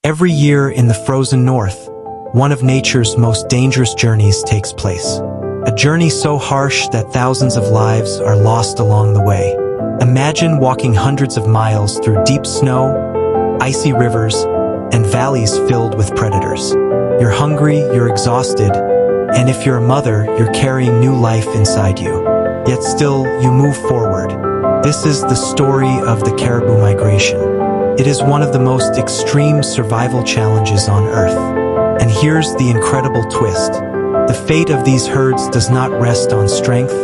Every year in the frozen north, one of nature's most dangerous journeys takes place. A journey so harsh that thousands of lives are lost along the way. Imagine walking hundreds of miles through deep snow, icy rivers, and valleys filled with predators. You're hungry, you're exhausted, and if you're a mother, you're carrying new life inside you. Yet still, you move forward. This is the story of the caribou migration. It is one of the most extreme survival challenges on Earth. And here's the incredible twist. The fate of these herds does not rest on strength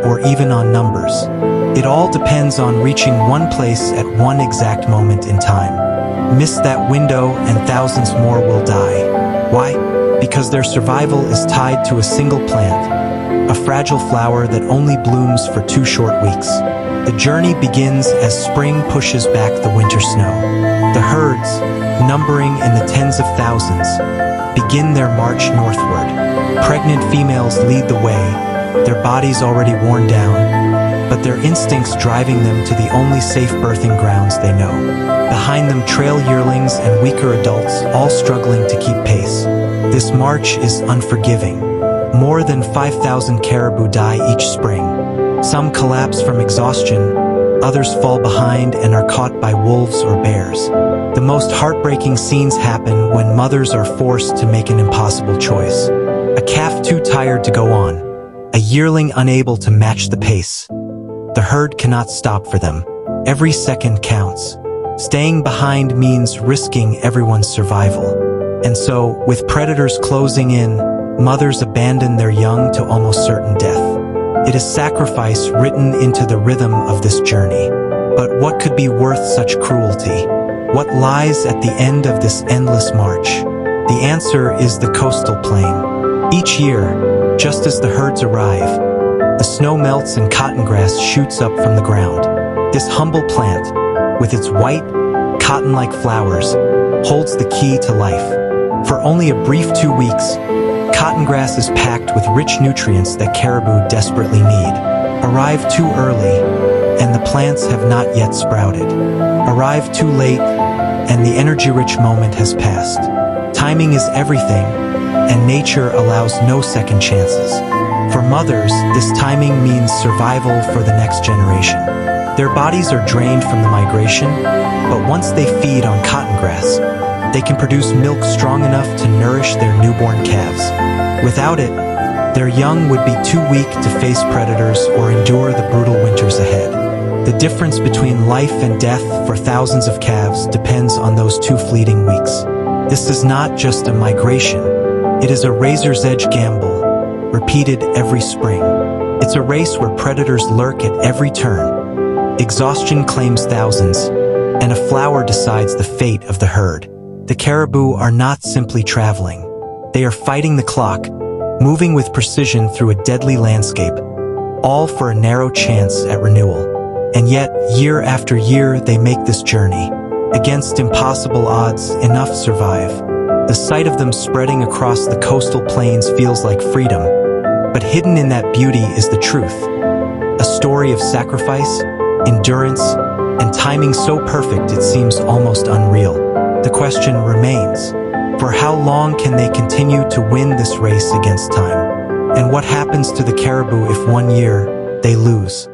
or even on numbers. It all depends on reaching one place at one exact moment in time. Miss that window and thousands more will die. Why? Because their survival is tied to a single plant, a fragile flower that only blooms for 2 short weeks. The journey begins as spring pushes back the winter snow. The herds, numbering in the tens of thousands, begin their march northward. Pregnant females lead the way, their bodies already worn down, but their instincts driving them to the only safe birthing grounds they know. Behind them trail yearlings and weaker adults, all struggling to keep pace. This march is unforgiving. More than 5,000 caribou die each spring. Some collapse from exhaustion, others fall behind and are caught by wolves or bears. The most heartbreaking scenes happen when mothers are forced to make an impossible choice. A calf too tired to go on, a yearling unable to match the pace. The herd cannot stop for them. Every second counts. Staying behind means risking everyone's survival. And so, with predators closing in, mothers abandon their young to almost certain death. It is sacrifice written into the rhythm of this journey. But what could be worth such cruelty? What lies at the end of this endless march? The answer is the coastal plain. Each year, just as the herds arrive, the snow melts and cotton grass shoots up from the ground. This humble plant, with its white, cotton-like flowers, holds the key to life. For only a brief 2 weeks, cotton grass is packed with rich nutrients that caribou desperately need. Arrive too early, and the plants have not yet sprouted. Arrive too late, and the energy-rich moment has passed. Timing is everything, and nature allows no second chances. For mothers, this timing means survival for the next generation. Their bodies are drained from the migration, but once they feed on cotton grass, they can produce milk strong enough to nourish their newborn calves. Without it, their young would be too weak to face predators or endure the brutal winters ahead. The difference between life and death for thousands of calves depends on those 2 fleeting weeks. This is not just a migration. It is a razor's edge gamble, repeated every spring. It's a race where predators lurk at every turn. Exhaustion claims thousands, and a flower decides the fate of the herd. The caribou are not simply traveling. They are fighting the clock, moving with precision through a deadly landscape, all for a narrow chance at renewal. And yet, year after year, they make this journey. Against impossible odds, enough survive. The sight of them spreading across the coastal plains feels like freedom, but hidden in that beauty is the truth. A story of sacrifice, endurance, and timing so perfect it seems almost unreal. The question remains, for how long can they continue to win this race against time? And what happens to the caribou if one year they lose?